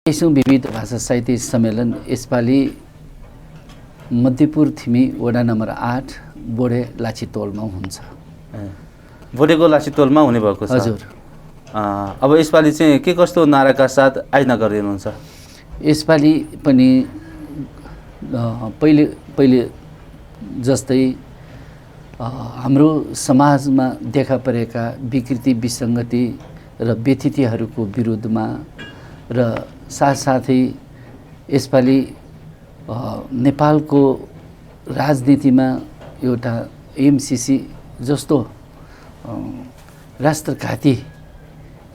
तेईसौं विविध भाषा साहित्य सम्मेलन यसपालि मध्यपुर थिमी वडा नम्बर 8 बोडे लाछितोलमा हुन्छ। बोडेको लाछितोलमा हुने भएको छ। हजुर। अब यसपालि चाहिँ के कस्तो नाराका साथ आयोजना गरिदिनुहुन्छ? यसपालि पनि पहिले जस्तै हाम्रो समाजमा देखा परेका विकृति विसङ्गति र व्यथितिहरूको विरुद्धमा र साथसाथै यसपालि नेपालको राजनीतिमा एउटा एमसीसी जस्तो राष्ट्रघाती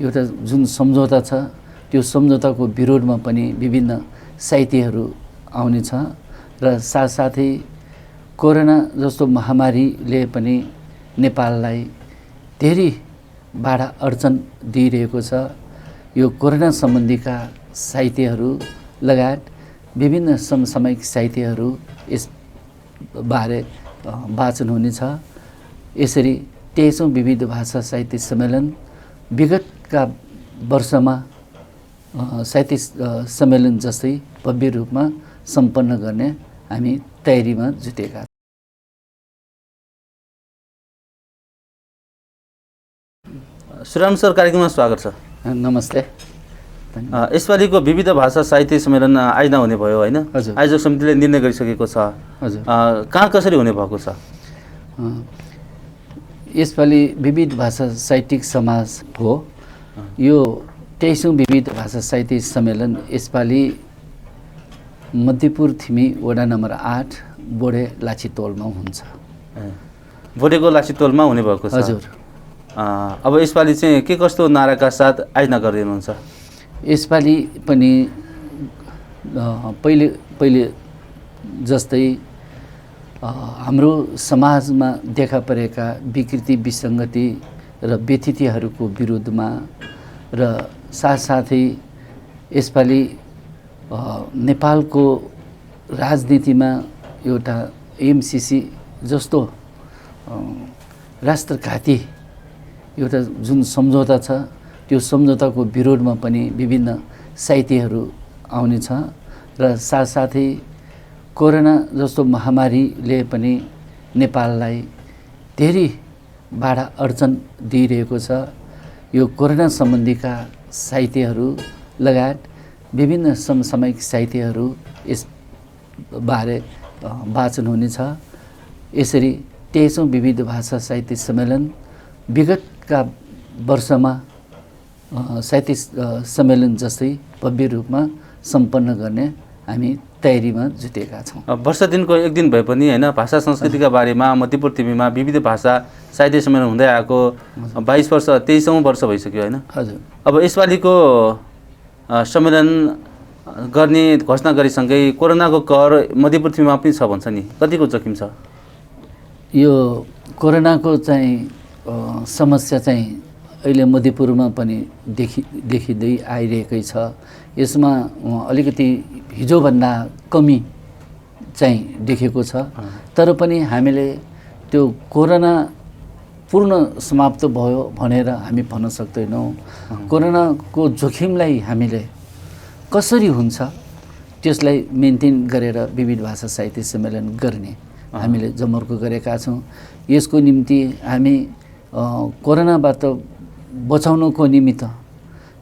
एउटा जुन सम्झौता छ त्यो सम्झौताको विरोधमा पनि विभिन्न साहित्यहरू आउनेछ र साथसाथै कोरोना जस्तो महामारीले पनि नेपाललाई धेरै बाधा अर्चन दिइरहेको छ। यो कोरोना सम्बन्धीका साहित्यहरू लगायत विभिन्न समसामयिक साहित्यहरू यसबारे वाचन हुनेछ। यसरी 23औं विविध भाषा साहित्य सम्मेलन विगतका वर्षमा साहित्य सम्मेलन जस्तै भव्य रूपमा सम्पन्न गर्ने हामी तयारीमा जुटेका। श्रीराम सर, कार्यक्रममा स्वागत छ। नमस्ते। यसपालिको विविध भाषा साहित्य सम्मेलन आयोजना हुने भयो होइन? हजुर। आयोजक समितिले निर्णय गरिसकेको छ। हजुर। कहाँ कसरी हुने भएको छ? यसपालि विविध भाषा साहित्यिक समाज हो। यो 23औं विविध भाषा साहित्य सम्मेलन यसपालि मध्यपुर थिमी वडा नम्बर 8 बोडे लाछितोलमा हुन्छ। बोडेको लाछितोलमा हुने भएको छ। हजुर। अब यसपालि चाहिँ के कस्तो नाराका साथ आयोजना गरिदिनुहुन्छ? यसपालि पनि पहिले जस्तै हाम्रो समाजमा देखा परेका विकृति विसङ्गति र व्यथितिहरूको विरुद्धमा र साथसाथै यसपालि नेपालको राजनीतिमा एउटा एमसीसी जस्तो राष्ट्रघाती एउटा जुन सम्झौता छ त्यो सम्झौताको विरोधमा पनि विभिन्न साहित्यहरू आउनेछ र साथसाथै कोरोना जस्तो महामारीले पनि नेपाललाई धेरै बाधा अर्चन दिइरहेको छ। यो कोरोना सम्बन्धीका साहित्यहरू लगायत विभिन्न समसामयिक साहित्यहरू यसबारे वाचन हुनेछ। यसरी 23औं विविध भाषा साहित्य सम्मेलन विगतका वर्षमा साहित्य सम्मेलन जस्तै भव्य रूपमा सम्पन्न गर्ने हामी तयारीमा जुटेका छौँ। वर्ष दिनको एक दिन भए पनि होइन, भाषा संस्कृतिका बारेमा मध्यपुर थिमीमा विविध भाषा साहित्य सम्मेलन हुँदै आएको 22 वर्ष 23औं वर्ष भइसक्यो होइन? हजुर। अब यसपालिको सम्मेलन गर्ने घोषणा गरेसँगै कोरोनाको कहर मध्यपुर थिमीमा पनि छ भन्छ नि, कतिको जोखिम छ? यो कोरोनाको चाहिँ समस्या चाहिँ अहिले मध्यपुरमा पनि देखिँदै आइरहेकै छ। यसमा अलिकति हिजोभन्दा कमी चाहिँ देखेको छ। तर पनि हामीले त्यो कोरोना पूर्ण समाप्त भयो भनेर हामी भन्न सक्दैनौँ। कोरोनाको जोखिमलाई हामीले कसरी हुन्छ त्यसलाई मेन्टेन गरेर विविध भाषा साहित्य सम्मेलन गर्ने हामीले जमर्को गरेका छौँ। यसको निम्ति हामी कोरोनाबाट बचाउनको निमित्त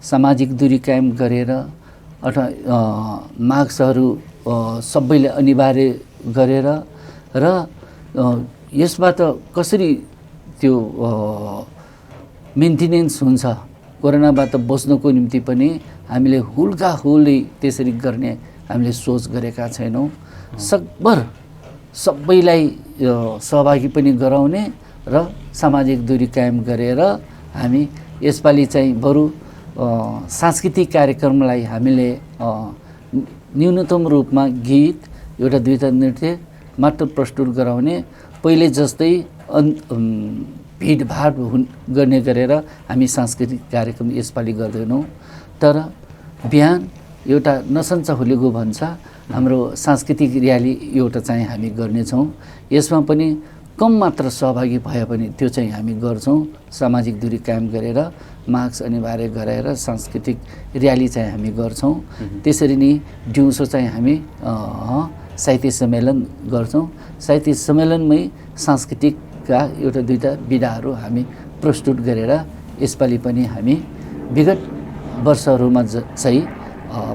सामाजिक दूरी कायम गरेर अथवा मास्कहरू सबैले अनिवार्य गरेर र यसबाट कसरी त्यो मेन्टेनेन्स हुन्छ कोरोनाबाट बच्नको निम्ति पनि हामीले हुल्काहुल्ली त्यसरी गर्ने हामीले सोच गरेका छैनौँ। सकभर सबैलाई सहभागी पनि गराउने र सामाजिक दूरी कायम गरेर हामी यसपालि चाहिँ बरु सांस्कृतिक कार्यक्रमलाई हामीले न्यूनतम रूपमा गीत एउटा दुईटा नृत्य मात्र प्रस्तुत गराउने, पहिले जस्तै भिडभाड गर्ने गरेर हामी सांस्कृतिक कार्यक्रम यसपालि गर्दैनौँ। तर बिहान एउटा नसन्छ हुलेगो भन्छ हाम्रो सांस्कृतिक र्याली एउटा चाहिँ हामी गर्नेछौँ। यसमा पनि कम मात्र सहभागी भए पनि त्यो चाहिँ हामी गर्छौँ। सामाजिक दूरी कायम गरेर मास्क अनिवार्य गराएर सांस्कृतिक र्याली चाहिँ हामी गर्छौँ। त्यसरी नै दिउँसो चाहिँ हामी साहित्य सम्मेलन गर्छौँ। साहित्य सम्मेलनमै सांस्कृतिकका एउटा दुईटा विधाहरू हामी प्रस्तुत गरेर यसपालि पनि हामी विगत वर्षहरूमा चाहिँ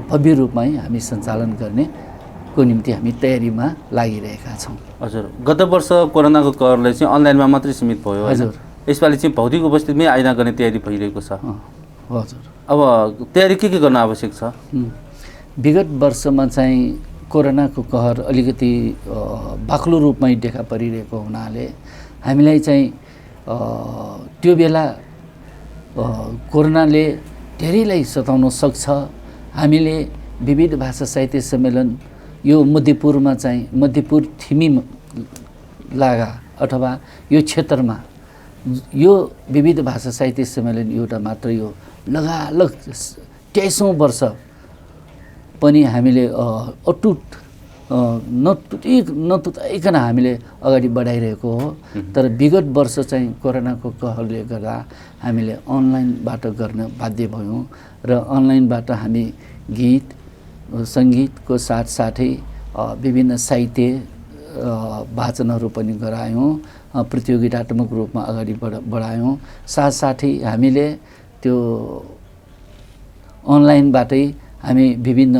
भव्य रूपमै हामी सञ्चालन गर्नेको निम्ति हामी तयारीमा लागिरहेका छौँ। हजुर, गत वर्ष कोरोनाको कहरले चाहिँ अनलाइनमा मात्रै सीमित भयो। हजुर, यसपालि चाहिँ भौतिक उपस्थितिमै आयोजना गर्ने तयारी भइरहेको छ। हजुर, अब तयारी के गर्न आवश्यक छ? विगत वर्षमा चाहिँ कोरोनाको कहर अलिकति बाक्लो रूपमै देखा परिरहेको हुनाले हामीलाई चाहिँ त्यो बेला कोरोनाले धेरैलाई सताउन सक्छ। हामीले विविध भाषा साहित्य सम्मेलन यो मध्यपुरमा चाहिँ मध्यपुर थिमी लागा अथवा यो क्षेत्रमा यो विविध भाषा साहित्य सम्मेलन एउटा मात्र यो लगालग 23औं वर्ष पनि हामीले अटुट नतुटाइकन हामीले अगाडि बढाइरहेको हो। तर विगत वर्ष चाहिँ कोरोनाको कहरले गर्दा हामीले अनलाइनबाट गर्न बाध्य भयौँ र अनलाइनबाट हामी गीत सङ्गीतको साथसाथै विभिन्न साहित्य वाचनहरू पनि गरायौँ, प्रतियोगितात्मक रूपमा अगाडि बढायौँ। साथसाथै हामीले त्यो अनलाइनबाटै हामी विभिन्न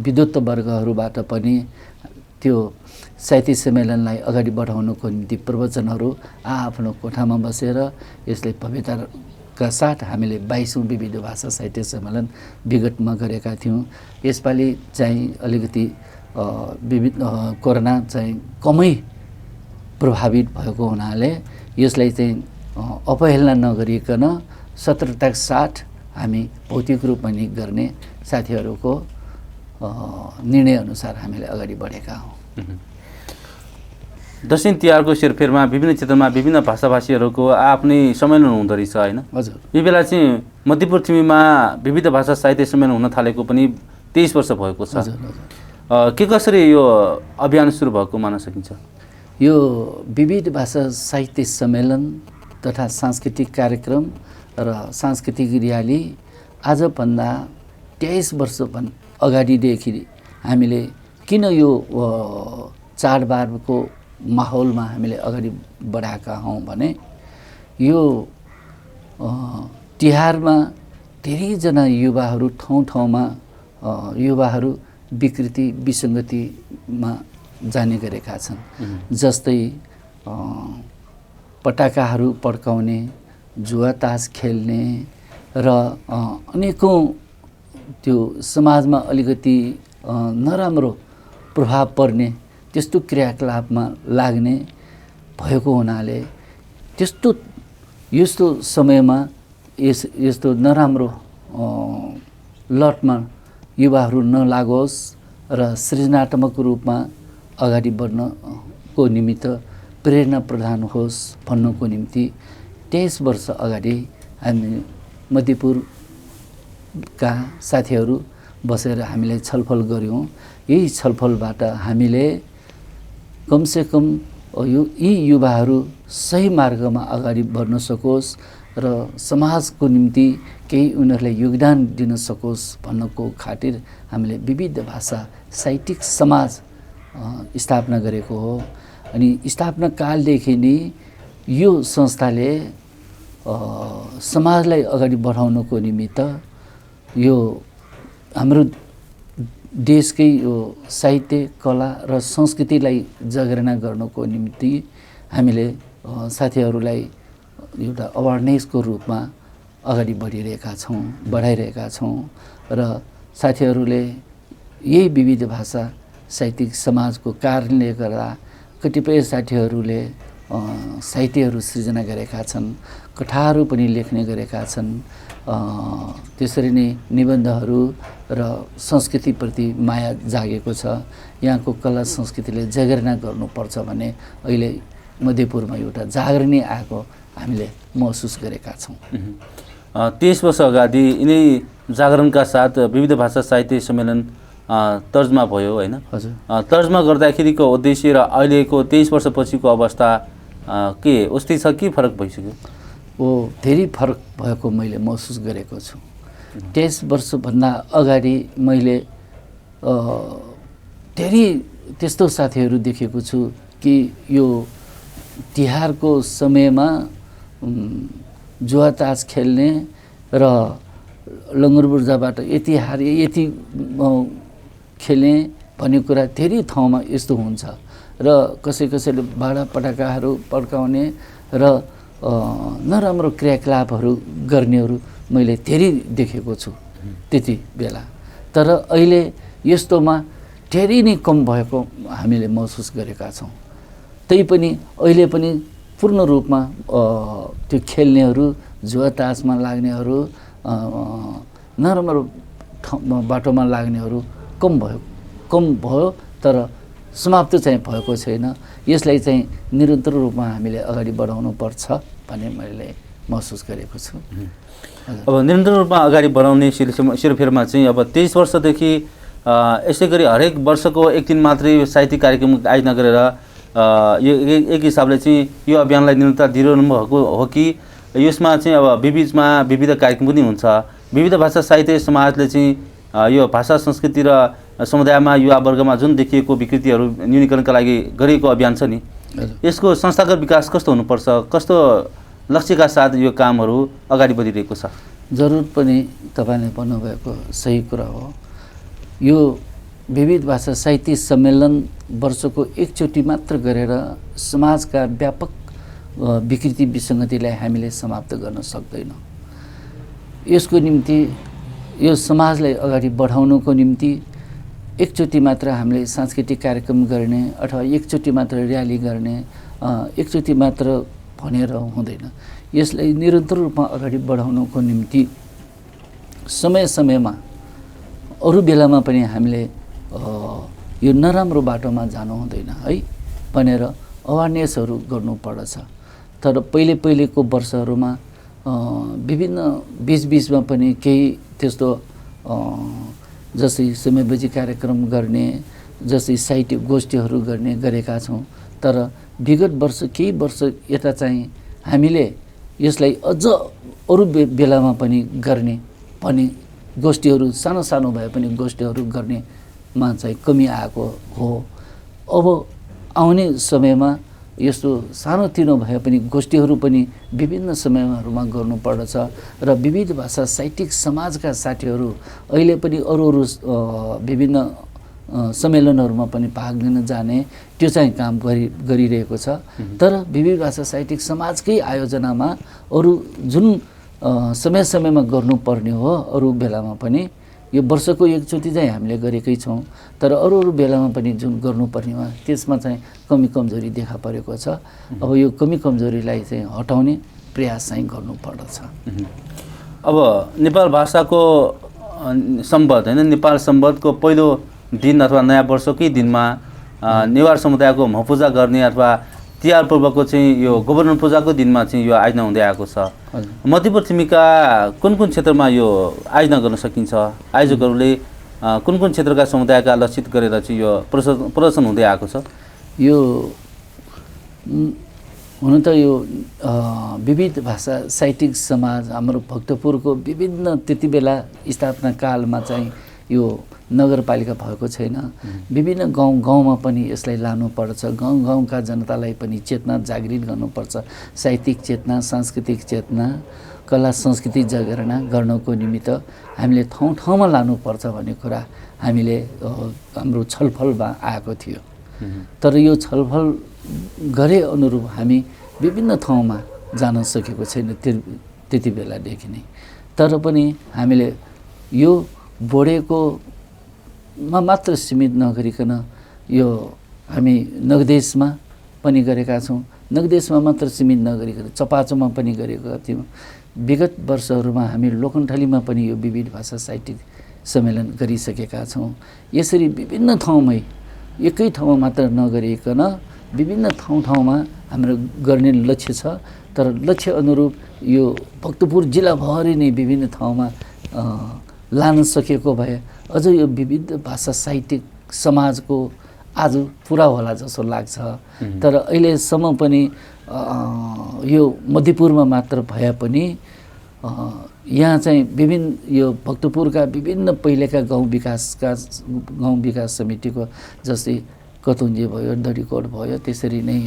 विद्वत वर्गहरूबाट पनि त्यो साहित्य सम्मेलनलाई अगाडि बढाउनको निम्ति प्रवचनहरू आफ्नो कोठामा बसेर यसलाई भव्यताका साथ हामीले 22औं विविध भाषा साहित्य सम्मेलन विगतमा गरेका थियौँ। यसपालि चाहिँ अलिकति विविध कोरोना चाहिँ कमै प्रभावित भएको हुनाले यसलाई चाहिँ अपहेलना नगरिकन सतर्कताका साथ हामी भौतिक रूपमा नै गर्ने साथीहरूको निर्णयअनुसार हामीले अगाडि बढेका हौँ। दक्षिण तिहारको सेरफेरमा विभिन्न क्षेत्रमा विभिन्न भाषाभाषीहरूको आफ्नै सम्मेलन हुँदो रहेछ होइन? हजुर, यो बेला चाहिँ मध्यपुर थिमीमा विविध भाषा साहित्य सम्मेलन हुन थालेको पनि 23 वर्ष भएको छ। के कसरी यो अभियान सुरु भएको मान्न सकिन्छ? यो विविध भाषा साहित्य सम्मेलन तथा सांस्कृतिक कार्यक्रम र सांस्कृतिक र्याली आजभन्दा 23 वर्ष अगाडिदेखि हामीले किन यो चाडबाडको माहौलमा हामीले अगाडि बढाएका हौँ भने यो तिहारमा धेरैजना युवाहरू ठाउँ-ठाउँमा युवाहरू विकृति विसङ्गतिमा जाने गरेका छन्। जस्तै पटाकाहरू पड्काउने, जुवा तास खेल्ने र अनेकौं त्यो समाजमा अलिकति नराम्रो प्रभाव पर्ने त्यस्तो क्रियाकलापमा लाग्ने भएको हुनाले यस्तो समयमा यस्तो नराम्रो लटमा युवाहरू नलागोस् र सृजनात्मक रूपमा अगाडि बढ्नको निमित्त प्रेरणा प्रदान होस् भन्नको निम्ति 23 वर्ष अगाडि हामी मध्यपुरका साथीहरू बसेर हामीले छलफल गऱ्यौँ। यही छलफलबाट हामीले कमसेकम यी युवाहरू सही मार्गमा अगाडि बढ्न सकोस् र समाजको निम्ति केही उनीहरूलाई योगदान दिन सकोस् भन्नको खातिर हामीले विविध भाषा साहित्यिक समाज स्थापना गरेको हो। अनि स्थापना कालदेखि नै यो संस्थाले समाजलाई अगाडि बढाउनको निमित्त यो हाम्रो देशकै यो साहित्य कला र संस्कृतिलाई जागरणा गर्नको निम्ति हामीले साथीहरूलाई एउटा अवेरनेसको रूपमा अगाडि बढाइरहेका छौँ र साथीहरूले यही विविध भाषा साहित्यिक समाजको कारणले गर्दा कतिपय साथीहरूले साहित्यहरू सृजना गरेका छन्, कथाहरू पनि लेख्ने गरेका छन्। त्यसरी नै निबन्धहरू र संस्कृतिप्रति माया जागेको छ। यहाँको कला संस्कृतिले जागरणा गर्नुपर्छ भने अहिले मध्यपुरमा एउटा जागरणी आएको हामीले महसुस गरेका छौँ। 23 वर्ष अगाडि यिनै जागरणका साथ विविध भाषा साहित्य सम्मेलन तर्जमा भयो होइन? हजुर। तर्जमा गर्दाखेरिको उद्देश्य र अहिलेको 23 वर्षपछिको अवस्था के उस्तै छ कि फरक भइसक्यो? धेरै फरक भएको मैले महसुस गरेको छु। 23 वर्षभन्दा अगाडि मैले धेरै त्यस्तो साथीहरू देखेको छु कि यो तिहारको समयमा जुवा तास खेल्ने र लङ्गुर बुर्जाबाट यति हारे यति खेल्ने भन्ने कुरा धेरै ठाउँमा यस्तो हुन्छ र कसैले भाडा पटाकाहरू पड्काउने र नराम्रो क्रियाकलापहरू गर्नेहरू मैले धेरै देखेको छु त्यति बेला। तर अहिले यस्तोमा धेरै नै कम भएको हामीले महसुस गरेका छौँ। तैपनि अहिले पनि पूर्ण रूपमा त्यो खेल्नेहरू, जुवा तासमा लाग्नेहरू, नराम्रो बाटोमा लाग्नेहरू कम भयो तर समाप्त चाहिँ भएको छैन। यसलाई चाहिँ निरन्तर रूपमा हामीले अगाडि बढाउनु पर्छ भन्ने मैले महसुस गरेको छु। अब निरन्तर रूपमा अगाडि बढाउने सिरफेरमा चाहिँ अब 23 वर्षदेखि यसै गरी हरेक वर्षको एक दिन मात्रै साहित्यिक कार्यक्रम आयोजना गरेर यो एक हिसाबले चाहिँ यो अभियानलाई निरन्तरता दिइरहनु भएको हो कि यसमा चाहिँ अब बिचमा विविध कार्यक्रम पनि हुन्छ? विविध भाषा साहित्य समाजले चाहिँ यो भाषा संस्कृति र समुदायमा युवा वर्गमा जुन देखिएको विकृतिहरू न्यूनीकरणका लागि गरिएको अभियान छ नि, यसको संस्थागत विकास कस्तो हुनुपर्छ? कस्तो लक्ष्यका साथ यो कामहरू अगाडि बढिरहेको छ? जरुर पनि तपाईँले भन्नुभएको सही कुरा हो। यो विविध भाषा साहित्य सम्मेलन वर्षको एकचोटि मात्र गरेर समाजका व्यापक विकृति विसङ्गतिलाई हामीले समाप्त गर्न सक्दैनौँ। यसको निम्ति यो समाजलाई अगाडि बढाउनको निम्ति एकचोटि मात्र हामीले सांस्कृतिक कार्यक्रम गर्ने अथवा एकचोटि मात्र र्याली गर्ने, एकचोटि मात्र भनेर हुँदैन। यसलाई निरन्तर रूपमा अगाडि बढाउनको निम्ति समय समयमा अरू बेलामा पनि हामीले यो नराम्रो बाटोमा जानु हुँदैन है भनेर अवेरनेसहरू गर्नुपर्दछ। तर पहिलेको वर्षहरूमा विभिन्न बिचबिचमा पनि केही त्यस्तो जस्तै समयबजी कार्यक्रम गर्ने, जस्तै साहित्य गोष्ठीहरू गरेका छौँ। तर विगत वर्ष केही वर्ष यता चाहिँ हामीले यसलाई अझ अरू बेलामा पनि गर्ने भन्ने गोष्ठीहरू सानो सानो भए पनि गोष्ठीहरू गर्नेमा चाहिँ कमी आएको हो। अब आउने समयमा यस्तो सानोतिनो भए पनि गोष्ठीहरू पनि विभिन्न समयहरूमा गर्नुपर्दछ र विविध भाषा साहित्यिक समाजका साथीहरू अहिले पनि अरू विभिन्न सम्मेलनहरूमा पनि भाग लिन जाने त्यो चाहिँ काम गरिरहेको छ। तर विविध भाषा साहित्यिक समाजकै आयोजनामा अरू जुन समय गर्नुपर्ने हो अरू बेलामा पनि यो वर्षको एकचोटि चाहिँ हामीले गरेकै छौँ। तर अरू बेलामा पनि जुन गर्नुपर्नेमा त्यसमा चाहिँ कमी कमजोरी देखा परेको छ। अब यो कमी कमजोरीलाई चाहिँ हटाउने प्रयास चाहिँ गर्नुपर्दछ। अब नेपाल भाषाको सम्बन्ध होइन, नेपाल सम्बन्धको पहिलो दिन अथवा नयाँ वर्षकै दिनमा नेवार समुदायको महपूजा गर्ने अथवा तिहार पर्वको चाहिँ यो गोवर्धन पूजाको दिनमा चाहिँ यो आयोजना हुँदै आएको छ। मध्यपश्चिमीका कुन क्षेत्रमा यो आयोजना गर्न सकिन्छ? आयोजकहरूले कुन क्षेत्रका समुदायका लक्षित गरेर चाहिँ यो प्रदर्शन हुँदै आएको छ? यो हुन त यो विविध भाषा साहित्यिक समाज हाम्रो भक्तपुरको विभिन्न त्यति बेला स्थापना कालमा चाहिँ यो नगरपालिका भएको छैन। विभिन्न गाउँमा पनि यसलाई लानुपर्छ। गाउँका जनतालाई पनि चेतना जागृत गर्नुपर्छ। साहित्यिक चेतना, सांस्कृतिक चेतना, कला संस्कृति जागरणा गर्नको निमित्त हामीले ठाउँमा लानुपर्छ भन्ने कुरा हामीले हाम्रो छलफलमा आएको थियो। तर यो छलफल गरे अनुरूप हामी विभिन्न ठाउँमा जान सकेको छैन त्यति बेलादेखि नै। तर पनि हामीले यो बोडेकोमा मात्र सीमित नगरिकन यो हामी नगदेशमा पनि गरेका छौँ। नगदेशमा मात्र सीमित नगरिकन चपाचोमा पनि गरेका थियौँ। विगत वर्षहरूमा हामी लोकन्थलीमा पनि यो विविध भाषा साहित्यिक सम्मेलन गरिसकेका छौँ। यसरी विभिन्न ठाउँमै एकै ठाउँमा मात्र नगरिकन विभिन्न ठाउँमा हाम्रो गर्ने लक्ष्य छ। तर लक्ष्य अनुरूप यो भक्तपुर जिल्लाभरि नै विभिन्न ठाउँमा लान सकेको भए अझ यो विविध भाषा साहित्यिक समाजको आज पुरा होला जस्तो लाग्छ। तर अहिलेसम्म पनि यो मध्यपुरमा मात्र भए पनि यहाँ चाहिँ विभिन्न यो भक्तपुरका विभिन्न पहिलेका गाउँ विकास समितिको जस्तै कतुन्जे भयो, दडीकोट भयो, त्यसरी नै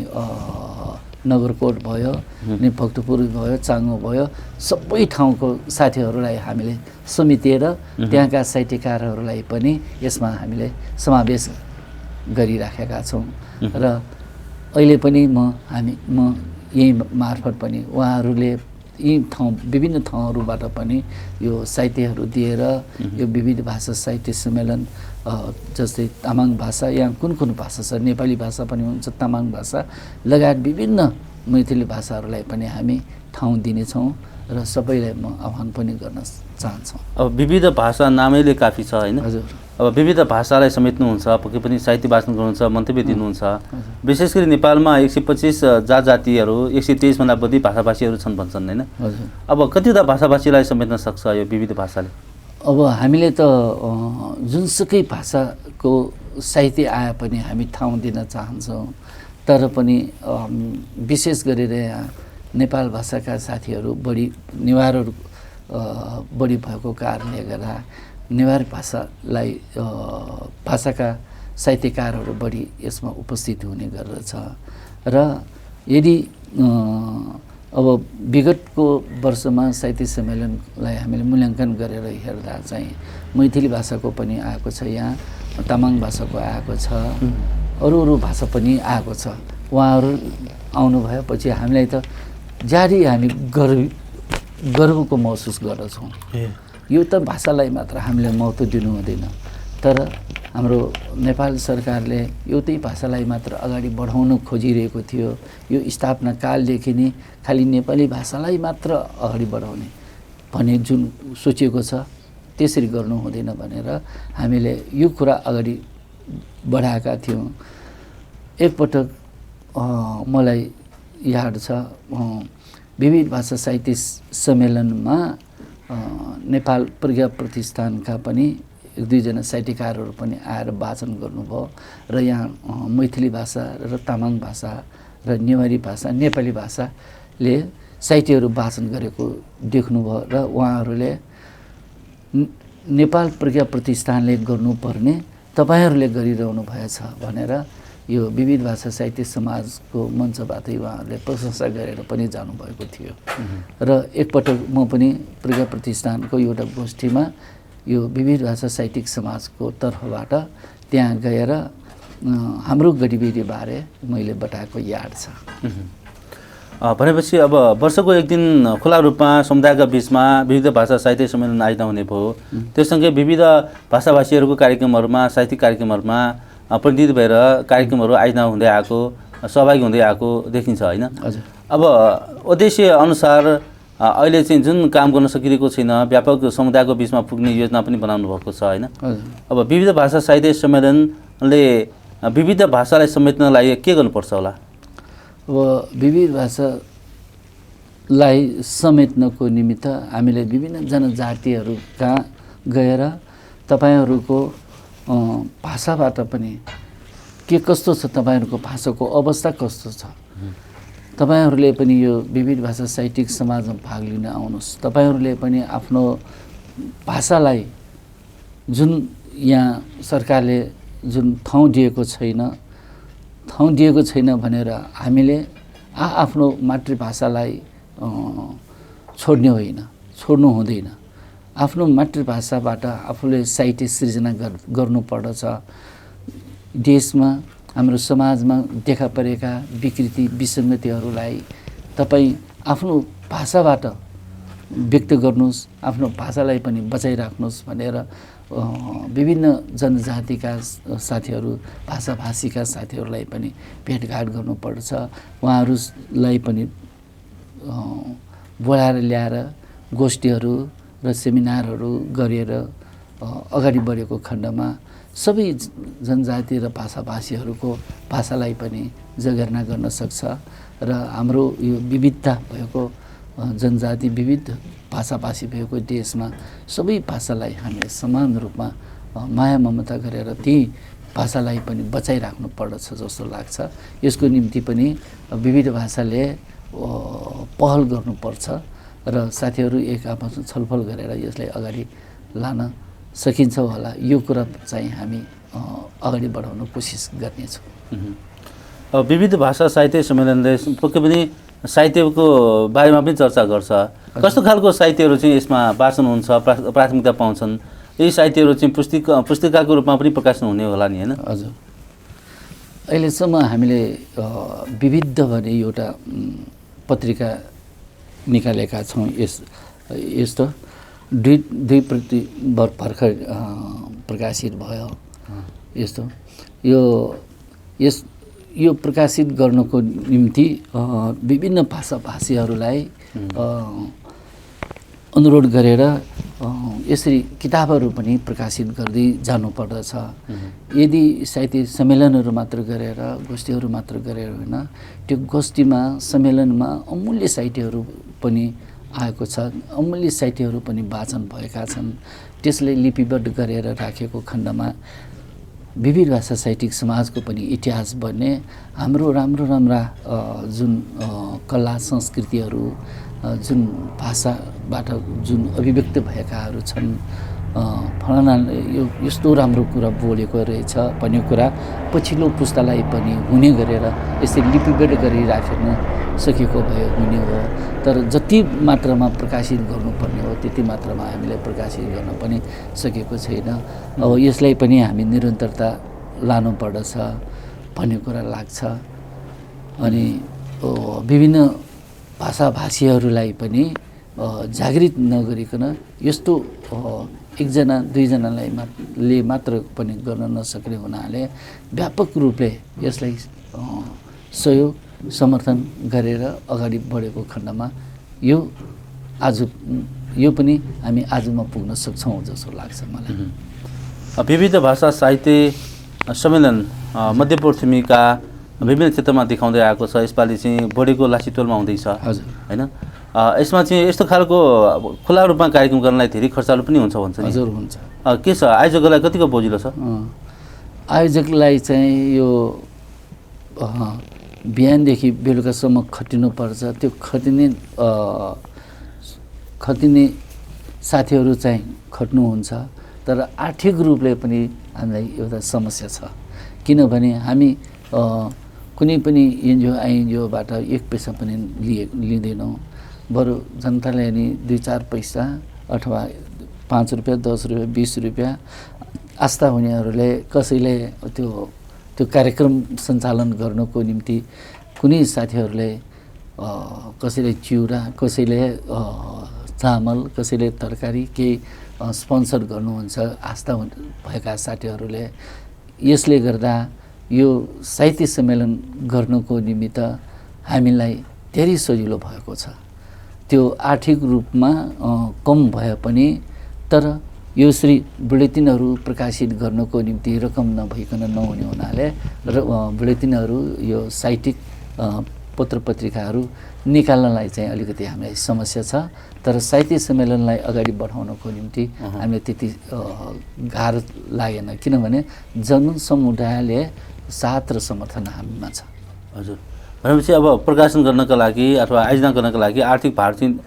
नगरकोट भयो, नि भक्तपुर भयो, चाङ्गो भयो, सबै ठाउँको साथीहरूलाई हामीले समेटेर त्यहाँका साहित्यकारहरूलाई पनि यसमा हामीले समावेश गरिराखेका छौँ। र अहिले पनि म यही मार्फत पनि उहाँहरूले यी विभिन्न ठाउँहरूबाट पनि यो साहित्यहरू दिएर यो विविध भाषा साहित्य सम्मेलन जस्तै तामाङ भाषा, यहाँ कुन भाषा छ, नेपाली भाषा पनि हुन्छ, तामाङ भाषा लगायत विभिन्न मैथिली भाषाहरूलाई पनि हामी ठाउँ दिनेछौँ र सबैलाई म आह्वान पनि गर्न चाहन्छौँ। अब विविध भाषा नामैले काफी छ होइन? हजुर। अब विविध भाषालाई समेट्नुहुन्छ, पक्कै पनि साहित्य वाचन गर्नुहुन्छ, मन्तव्य दिनुहुन्छ। विशेष गरी नेपालमा 125 जातिहरू 123 भन्दा बढी भाषाभाषीहरू छन् भन्छन् होइन? हजुर। अब कतिवटा भाषाभाषीलाई समेट्न सक्छ यो विविध भाषाले? अब हामीले त जुनसुकै भाषाको साहित्य आए पनि हामी ठाउँ दिन चाहन्छौँ। तर पनि विशेष गरेर यहाँ नेपाल भाषाका साथीहरू बढी नेवारहरू बढी भएको कारणले गर्दा नेवार भाषालाई भाषाका साहित्यकारहरू बढी यसमा उपस्थित हुने गर्दछ। र यदि अब विगतको वर्षमा साहित्य सम्मेलनलाई हामीले मूल्याङ्कन गरेर हेर्दा चाहिँ मैथिली भाषाको पनि आएको छ, यहाँ तामाङ भाषाको आएको छ, अरू भाषा पनि आएको छ। उहाँहरू आउनुभएपछि हामीलाई त जारी हामी गर्वको महसुस गर्दछौँ। यो त भाषालाई मात्र हामीले महत्त्व दिनु हुँदैन, तर हाम्रो नेपाल सरकारले एउटै भाषालाई मात्र अगाडि बढाउन खोजिरहेको थियो। यो स्थापना कालदेखि नै खालि नेपाली भाषालाई मात्र अगाडि बढाउने भन्ने जुन सोचिएको छ त्यसरी गर्नु हुँदैन भनेर हामीले यो कुरा अगाडि बढाएका थियौँ। एकपटक मलाई याद छ, विविध भाषा साहित्य सम्मेलनमा नेपाल प्रज्ञा प्रतिष्ठानका पनि 1-2 साहित्यकारहरू पनि आएर वाचन गर्नुभयो र यहाँ मैथिली भाषा र तामाङ भाषा र नेवारी भाषा, नेपाली भाषाले साहित्यहरू वाचन गरेको देख्नुभयो र उहाँहरूले नेपाल प्रज्ञा प्रतिष्ठानले गर्नुपर्ने तपाईँहरूले गरिरहनु भएछ भनेर यो विविध भाषा साहित्य समाजको मञ्चबाटै उहाँहरूले प्रशंसा गरेर पनि जानुभएको थियो। र एकपटक म पनि प्रज्ञा प्रतिष्ठानको एउटा गोष्ठीमा यो विविध भाषा साहित्यिक समाजको तर्फबाट त्यहाँ गएर हाम्रो गतिविधिबारे मैले बताएको याद छ। भनेपछि अब वर्षको एक दिन खुला रूपमा समुदायका बिचमा विविध भाषा साहित्य सम्मेलन आयोजना हुने भयो। त्यससँगै विविध भाषाभाषीहरूको कार्यक्रमहरूमा, साहित्यिक कार्यक्रमहरूमा प्रतिनिधि भएर कार्यक्रमहरू आयोजना हुँदै आएको, सहभागी हुँदै आएको देखिन्छ होइन? हजुर। अब उद्देश्य अनुसार अहिले चाहिँ जुन काम गर्न सकिरहेको छैन, व्यापक समुदायको बिचमा पुग्ने योजना पनि बनाउनु भएको छ होइन? अब विविध भाषा साहित्य सम्मेलनले विविध भाषालाई समेट्नलाई के गर्नुपर्छ होला? अब विविध भाषालाई समेट्नको निमित्त हामीले विभिन्न जनजातिहरू कहाँ गएर तपाईँहरूको भाषाबाट पनि के कस्तो छ, तपाईँहरूको भाषाको अवस्था कस्तो छ, तपाईँहरूले पनि यो विविध भाषा साहित्यिक समाजमा भाग लिन आउनुहोस्। तपाईँहरूले पनि आफ्नो भाषालाई जुन यहाँ सरकारले जुन ठाउँ दिएको छैन भनेर हामीले आफ्नो मातृभाषालाई छोड्नु हुँदैन। आफ्नो मातृभाषाबाट आफूले साहित्य सृजना गर्नुपर्दछ। देशमा हाम्रो समाजमा देखा परेका विकृति विसङ्गतिहरूलाई तपाईँ आफ्नो भाषाबाट व्यक्त गर्नुहोस्, आफ्नो भाषालाई पनि बचाइराख्नुहोस् भनेर विभिन्न जनजातिका साथीहरू, भाषाभाषीका साथीहरूलाई पनि भेटघाट गर्नुपर्छ। उहाँहरूलाई पनि बोलाएर ल्याएर गोष्ठीहरू र सेमिनारहरू गरेर अगाडि बढेको खण्डमा सबै जनजाति र भाषाभाषीहरूको भाषालाई पनि जगेर्ना गर्न सक्छ र हाम्रो यो विविधता भएको जनजाति, विविध भाषाभाषी भएको देशमा सबै भाषालाई हामीले समान रूपमा माया ममता गरेर त्यही भाषालाई पनि बचाइराख्नु पर्दछ जस्तो लाग्छ। यसको निम्ति पनि विविध भाषाले पहल गर्नुपर्छ र साथीहरू एक आपसमा छलफल गरेर यसलाई अगाडि लान सकिन्छ होला। यो कुरा चाहिँ हामी अगाडि बढाउन कोसिस गर्नेछौँ। विविध भाषा साहित्य सम्मेलनले पक्कै पनि साहित्यको बारेमा पनि चर्चा गर्छ। कस्तो खालको साहित्यहरू चाहिँ यसमा वाचन हुन्छ, प्राथमिकता पाउँछन्? यही साहित्यहरू चाहिँ पुस्तिकाको रूपमा पनि प्रकाशन हुने होला नि, होइन? हजुर, अहिलेसम्म हामीले विविध भन्ने एउटा पत्रिका निकालेका छौँ। यस्तो दुई प्रति भर्खर प्रकाशित भयो। यस्तो यो प्रकाशित गर्नको निम्ति विभिन्न भाषाभाषीहरूलाई अनुरोध गरेर यसरी किताबहरू पनि प्रकाशित गर्दै जानुपर्दछ। यदि साहित्य सम्मेलनहरू मात्र गरेर, गोष्ठीहरू मात्र गरेर होइन, त्यो गोष्ठीमा सम्मेलनमा अमूल्य साहित्यहरू पनि आएको छ, अमूल्य साहित्यहरू पनि वाचन भएका छन्। त्यसलाई लिपिबद्ध गरेर राखेको खण्डमा विविध भाषा साहित्यिक समाजको पनि इतिहास बन्ने, हाम्रो राम्रा जुन कला संस्कृतिहरू, जुन भाषाबाट जुन अभिव्यक्त भएकाहरू छन्, फलानाले यो यस्तो राम्रो कुरा बोलेको रहेछ भन्ने कुरा पछिल्लो पुस्तालाई पनि हुने गरेर यसरी लिपिबद्ध गरिराख्न सकेको भए हुने हो। तर जति मात्रामा प्रकाशित गर्नुपर्ने हो त्यति मात्रामा हामीले प्रकाशित गर्न पनि सकेको छैन। अब यसलाई पनि हामी निरन्तरता लानुपर्दछ भन्ने कुरा लाग्छ। अनि विभिन्न भाषाभाषीहरूलाई पनि जागृत नगरिकन यस्तो एकजना दुईजनाले मात्र पनि गर्न नसक्ने हुनाले व्यापक रूपले यसलाई सहयोग समर्थन गरेर अगाडि बढेको खण्डमा यो पनि हामी आजमा पुग्न सक्छौँ जस्तो लाग्छ मलाई। विविध भाषा साहित्य सम्मेलन मध्यपश्चिमीका विभिन्न क्षेत्रमा देखाउँदै आएको छ। यसपालि चाहिँ बढेको लासितोलमा हुँदैछ, हजुर, होइन? यसमा चाहिँ यस्तो खालको खुला रूपमा कार्यक्रम गर्नलाई धेरै खर्चालु पनि हुन्छ भन्छ नि? हजुर, हुन्छ। के छ, आयोजकलाई कतिको बोजिलो छ? आयोजकलाई चाहिँ यो बिहानदेखि बेलुकासम्म खटिनुपर्छ। त्यो खटिने साथीहरू चाहिँ खट्नुहुन्छ, तर आर्थिक रूपले पनि हामीलाई एउटा समस्या छ। किनभने हामी कुनै पनि एनजिओबाट एक पैसा पनि लिँदैनौँ। बरु जनताले नि 2-4 पैसा अथवा 5 रुपियाँ, 10 रुपियाँ, 20 रुपियाँ आस्था हुनेहरूले कसैले त्यो कार्यक्रम सञ्चालन गर्नको निम्ति कुनै साथीहरूले कसैले चिउरा, कसैले चामल, कसैले तरकारी केही स्पोन्सर गर्नुहुन्छ आस्था भएका साथीहरूले। यसले गर्दा यो साहित्य सम्मेलन गर्नको निमित्त हामीलाई धेरै सजिलो भएको छ। त्यो आर्थिक रूपमा कम भए पनि, तर यो श्री बुलेटिनहरू प्रकाशित गर्नको निम्ति रकम नभइकन नहुने हुनाले बुलेटिनहरू यो साहित्यिक पत्र पत्रिकाहरू निकाल्नलाई चाहिँ अलिकति हामीलाई समस्या छ। तर साहित्य सम्मेलनलाई अगाडि बढाउनको निम्ति हामीलाई त्यति गाह्रो लागेन, किनभने जनसमुदायले साथ र समर्थन हामीमा छ। हजुर, भनेपछि अब प्रकाशन गर्नका लागि अथवा आयोजना गर्नका लागि आर्थिक भार चाहिँ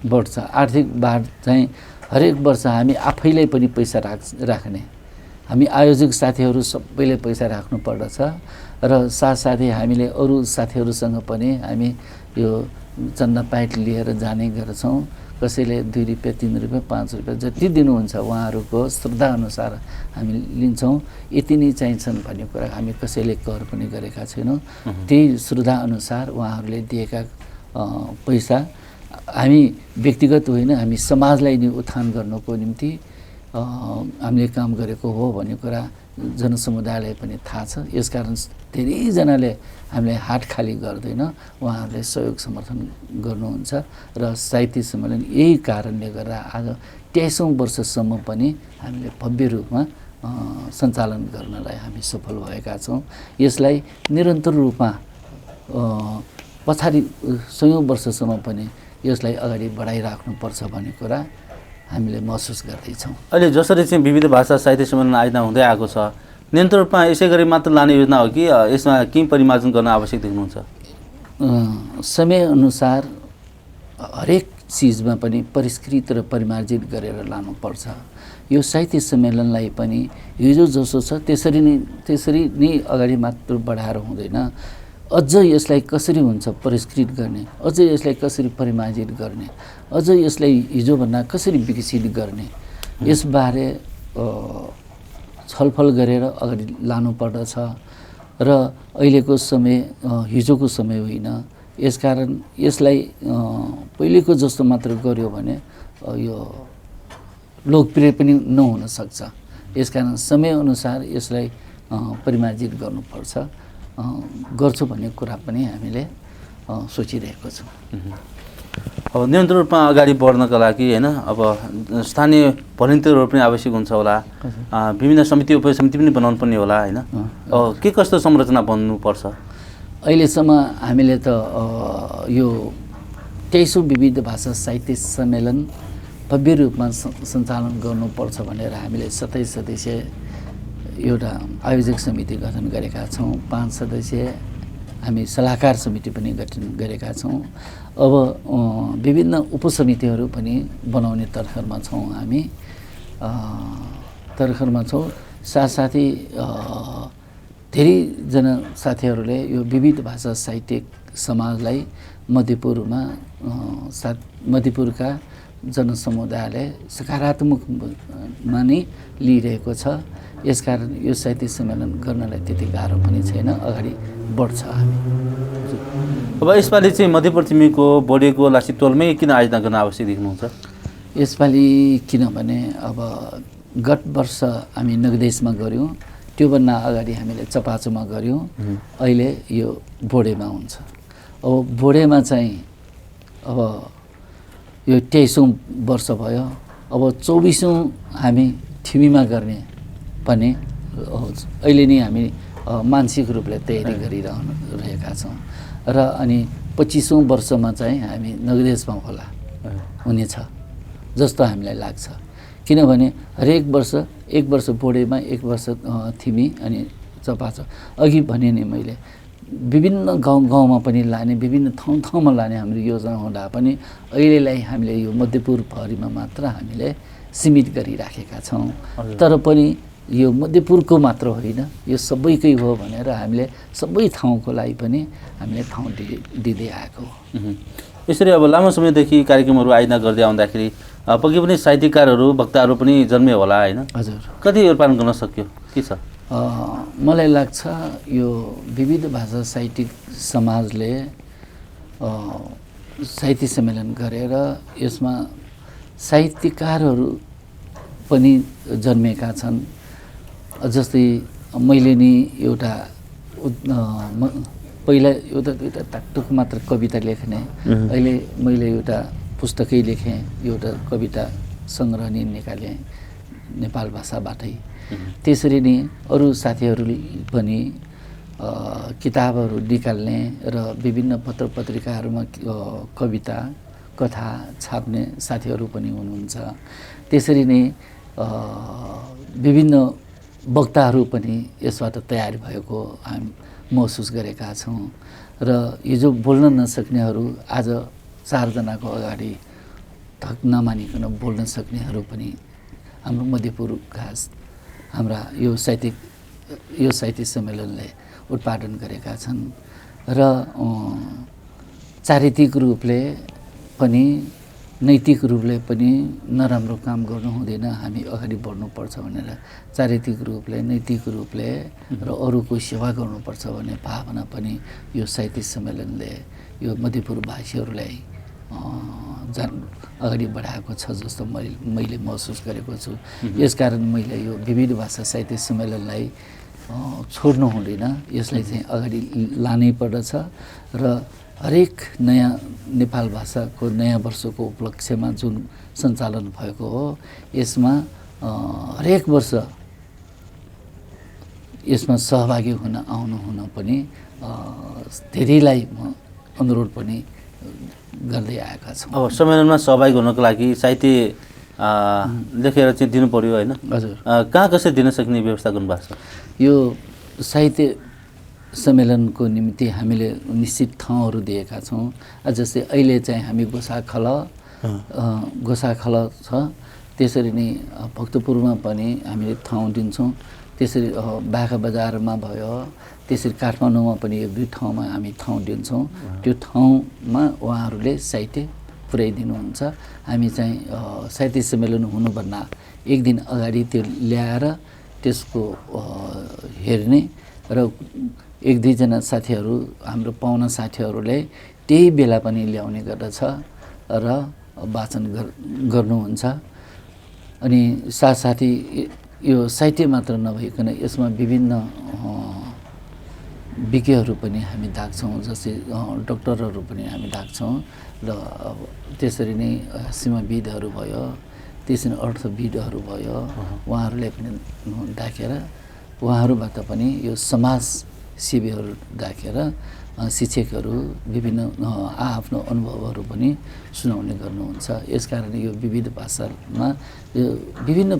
बढ्छ। आर्थिक भार चाहिँ हरेक वर्ष हामी आफैले पनि पैसा राख्ने, हामी आयोजक साथीहरू सबैले पैसा राख्नु पर्दछ र साथसाथै हामीले अरू साथीहरूसँग पनि हामी यो चन्दा पाइट लिएर जाने गर्छौँ। कसैले 2 रुपियाँ, 3 रुपियाँ, 5 रुपियाँ जति दिनुहुन्छ उहाँहरूको श्रद्धाअनुसार हामी लिन्छौँ। यति नै चाहिन्छन् भन्ने कुरा हामी कसैले कर पनि गरेका छैनौँ। त्यही श्रद्धाअनुसार उहाँहरूले दिएका पैसा हामी व्यक्तिगत होइन, हामी समाजलाई नै उत्थान गर्नको निम्ति हामीले काम गरेको हो भन्ने कुरा जनसमुदायलाई पनि थाहा छ। यसकारण धेरैजनाले हामीलाई हात खाली गर्दैन, उहाँहरूले सहयोग समर्थन गर्नुहुन्छ र साहित्य सम्मेलन यही कारणले गर्दा आज 23औं वर्षसम्म पनि हामीले भव्य रूपमा सञ्चालन गर्नलाई हामी सफल भएका छौँ। यसलाई निरन्तर रूपमा पछाडि 100औं वर्षसम्म पनि यसलाई अगाडि बढाइराख्नुपर्छ भन्ने कुरा हामीले महसुस गर्दैछौँ। अहिले जसरी चाहिँ विविध भाषा साहित्य सम्मेलन आयोजना हुँदै आएको छ, निरन्तर रूपमा यसै गरी मात्र लाने योजना हो कि यसमा केही परिमार्जन गर्न आवश्यक देख्नुहुन्छ? समयअनुसार हरेक चिजमा पनि परिष्कृत र परिमार्जित गरेर लानुपर्छ। यो साहित्य सम्मेलनलाई पनि हिजो जसो छ त्यसरी नै अगाडि मात्र बढाएर हुँदैन, अझ यसलाई कसरी हुन्छ परिष्कृत गर्ने, अझ यसलाई कसरी परिमार्जित गर्ने, अझ यसलाई हिजोभन्दा कसरी विकसित गर्ने, यसबारे छलफल गरेर अगाडि लानुपर्दछ। र अहिलेको समय हिजोको समय होइन, यसकारण यसलाई पहिलेको जस्तो मात्र गर्यो भने यो लोकप्रिय पनि नहुन सक्छ। यसकारण समयअनुसार यसलाई परिमार्जित गर्नुपर्छ, गर्छु भन्ने कुरा पनि हामीले सोचिरहेको छौँ। अब निरन्तर रूपमा अगाडि बढ्नका लागि होइन, अब स्थानीय भलिन्टियरहरू पनि आवश्यक हुन्छ होला, विभिन्न समिति उपसमिति पनि बनाउनु पर्ने होला होइन, के कस्तो संरचना बन्नुपर्छ? अहिलेसम्म हामीले त यो 23औं विविध भाषा साहित्य सम्मेलन भव्य रूपमा सञ्चालन गर्नुपर्छ भनेर हामीले 27 सदस्यीय एउटा आयोजक समिति गठन गरेका छौँ। 5 सदस्यीय हामी सल्लाहकार समिति पनि गठन गरेका छौँ। अब विभिन्न उपसमितिहरू पनि बनाउने तर्खरमा छौँ, हामी तर्खरमा छौँ। साथसाथै धेरैजना साथीहरूले यो विविध भाषा साहित्यिक समाजलाई मध्यपुरका जनसमुदायले सकारात्मकमा नै लिइरहेको छ। यसकारण यो साहित्य सम्मेलन गर्नलाई त्यति गाह्रो पनि छैन, अगाडि बढ्छ हामी। अब यसपालि चाहिँ मध्यपुर तिमीको बढेको लासितोलमै किन आयोजना गर्न आवश्यक देख्नुहुन्छ? यसपालि किनभने अब गत वर्ष हामी नगदेशमा गऱ्यौँ, त्योभन्दा अगाडि हामीले चपाचोमा गऱ्यौँ, अहिले यो बोडेमा हुन्छ। अब बोडेमा चाहिँ अब यो 23औं वर्ष भयो, अब 24औं हामी थिमीमा गर्ने पनि अहिले नै हामी मानसिक रूपले तयारी गरिरहेका छौँ। र अनि 25औं वर्षमा चाहिँ हामी नगदेशमा होला हुनेछ जस्तो हामीलाई लाग्छ। किनभने हरेक वर्ष एक वर्ष बोडेमा, एक वर्ष थिमी अनि चपाचो। अघि भने नि मैले विभिन्न गाउँमा पनि लाने, विभिन्न ठाउँमा लाने हाम्रो योजना हुँदा पनि अहिलेलाई हामीले यो मध्यपुर प्रहरीमा मात्र हामीले सीमित गरिराखेका छौँ। तर पनि यो मध्यपुरको मात्र होइन, यो सबैकै हो भनेर हामीले सबै ठाउँको लागि पनि हामीले ठाउँ दिँदै आएको हो। यसरी अब लामो समयदेखि कार्यक्रमहरू आयोजना गर्दै आउँदाखेरि पक्कै पनि साहित्यकारहरू वक्ताहरू पनि जन्मियो होला होइन? हजुर। कति रूपान्तरण गर्न सक्यो, के छ? मलाई लाग्छ यो विविध भाषा साहित्यिक समाजले साहित्य सम्मेलन गरेर यसमा साहित्यकारहरू पनि जन्मेका छन्। जस्तै मैले नि एउटा पहिला एउटा दुईवटा टाकटुक मात्र कविता लेख्ने, अहिले मैले एउटा पुस्तकै लेखेँ, एउटा कविता सङ्ग्रह नि निकालेँ नेपाल भाषाबाटै। त्यसरी नै अरू साथीहरू पनि किताबहरू निकाल्ने र विभिन्न पत्र पत्रिकाहरूमा कविता कथा छाप्ने साथीहरू पनि हुनुहुन्छ। त्यसरी नै विभिन्न वक्ताहरू पनि यसबाट तयार भएको हामी महसुस गरेका छौँ। र हिजो बोल्न नसक्नेहरू आज 4 जनाको अगाडि थक नमानिकन बोल्न सक्नेहरू पनि हाम्रो मध्यपुरका हाम्रा यो साहित्य सम्मेलनले उत्पादन गरेका छन्। र चारित्रिक रूपले पनि नैतिक रूपले पनि नराम्रो काम गर्नु हुँदैन, हामी अगाडि बढ्नुपर्छ भनेर चारित्रिक रूपले, नैतिक रूपले र अरूको सेवा गर्नुपर्छ भन्ने भावना पनि यो साहित्य सम्मेलनले यो मध्यपुरवासीहरूलाई अगाडि बढाएको छ जस्तो मैले महसुस गरेको छु। यसकारण मैले यो विविध भाषा साहित्य सम्मेलनलाई छोड्नु हुँदैन, यसलाई चाहिँ अगाडि लानै पर्दछ। र हरेक नयाँ नेपाल भाषाको नयाँ वर्षको उपलक्ष्यमा जुन सञ्चालन भएको हो, यसमा हरेक वर्ष यसमा सहभागी हुन पनि धेरैलाई म अनुरोध पनि गर्दै आएका छौँ। अब सम्मेलनमा सहभागी हुनको लागि साहित्य लेखेर चाहिँ दिनु पर्यो होइन? हजुर। कहाँ कसरी दिन सक्ने व्यवस्था गर्नुभएको छ? यो साहित्य सम्मेलनको निम्ति हामीले निश्चित ठाउँहरू दिएका छौँ। जस्तै अहिले चाहिँ हामी गोसाखल छ, त्यसरी नै भक्तपुरमा पनि हामीले ठाउँ दिन्छौँ। त्यसरी बाखा बजारमा भयो, त्यसरी काठमाडौँमा पनि एक दुई ठाउँमा हामी ठाउँ दिन्छौँ। त्यो ठाउँमा उहाँहरूले साहित्य पुर्याइदिनुहुन्छ। हामी चाहिँ साहित्य सम्मेलन हुनुभन्दा एक दिन अगाडि त्यो ल्याएर त्यसको हेर्ने र एक दुईजना साथीहरू, हाम्रो पाहुना साथीहरूले त्यही बेला पनि ल्याउने गर्दछ र वाचन गर्नुहुन्छ। अनि साथसाथै यो साहित्य मात्र नभइकन यसमा विभिन्न विज्ञहरू पनि हामी डाक्छौँ, जस्तै डक्टरहरू पनि हामी डाक्छौँ र त्यसरी नै सीमाविदहरू भयो, त्यसरी अर्थविदहरू भयो, उहाँहरूलाई पनि डाकेर उहाँहरूबाट पनि यो समाज सेवीहरू डाकेर शिक्षकहरू विभिन्न आफ्नो अनुभवहरू पनि सुनाउने गर्नुहुन्छ। यसकारण यो विविध भाषामा यो विभिन्न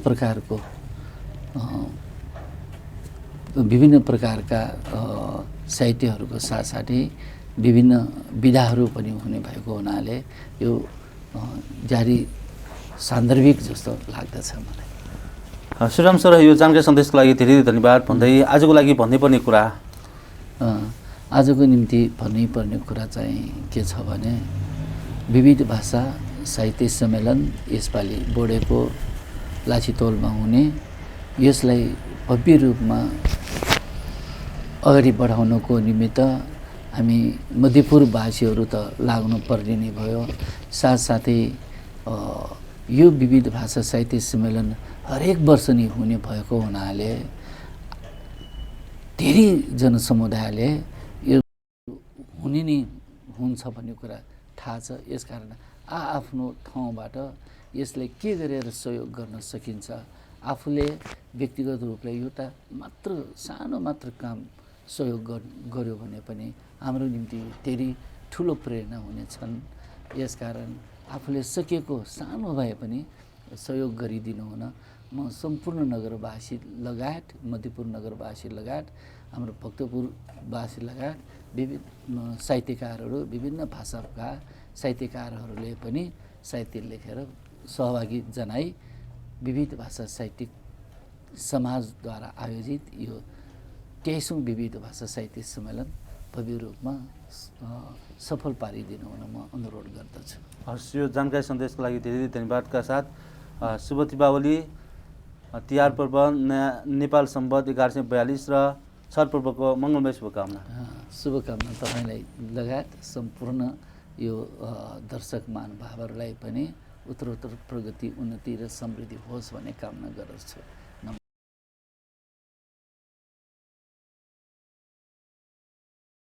प्रकारका साहित्यहरूको साथसाथै विभिन्न विधाहरू पनि हुने भएको हुनाले यो जारी सान्दर्भिक जस्तो लाग्दछ मलाई। श्रीराम सर, यो जानकारी सन्देशको लागि धेरै धेरै धन्यवाद भन्दै आजको लागि भन्नुपर्ने कुरा आजको निम्ति भन्नुपर्ने कुरा चाहिँ के छ भने विविध भाषा साहित्य सम्मेलन यसपालि बोडेको लाछितोलमा हुने, यसलाई भव्य रूपमा अगाडि बढाउनको निमित्त हामी मध्यपुरवासीहरू त लाग्नु पर्ने नै भयो। साथसाथै यो विविध भाषा साहित्य सम्मेलन हरेक वर्ष नै हुने भएको हुनाले धेरै जनसमुदायले यो हुने नै हुन्छ भन्ने कुरा थाहा छ। यसकारण आफ्नो ठाउँबाट यसलाई के गरेर सहयोग गर्न सकिन्छ, आफूले व्यक्तिगत रूपले एउटा मात्र सानो मात्र काम सहयोग गर्यो भने पनि हाम्रो निम्ति धेरै ठुलो प्रेरणा हुनेछन्। यसकारण आफूले सकेको सानो भए पनि सहयोग गरिदिनु हुन म सम्पूर्ण नगरवासी लगायत, मध्यपुर नगरवासी लगायत, हाम्रो भक्तपुरवासी लगायत विभिन्न साहित्यकारहरू, विभिन्न भाषाका साहित्यकारहरूले पनि साहित्य लेखेर सहभागी जनाई विविध भाषा साहित्यिक समाजद्वारा आयोजित यो 23औं विविध भाषा साहित्य सम्मेलन भव्य रूपमा सफल पारिदिनु हुन म अनुरोध गर्दछु। हस्, यो जानकारी सन्देशको लागि धेरै धन्यवादका साथ शुभ दीपावली, तिहार पर्व, नेपाल सम्वत 1142 र छठ पर्वको मङ्गलमय शुभकामना। शुभकामना तपाईँलाई लगायत सम्पूर्ण यो दर्शक महानुभावहरूलाई पनि उत्तरोत्तर प्रगति, उन्नति र समृद्धि होस् भन्ने कामना गर्दछु।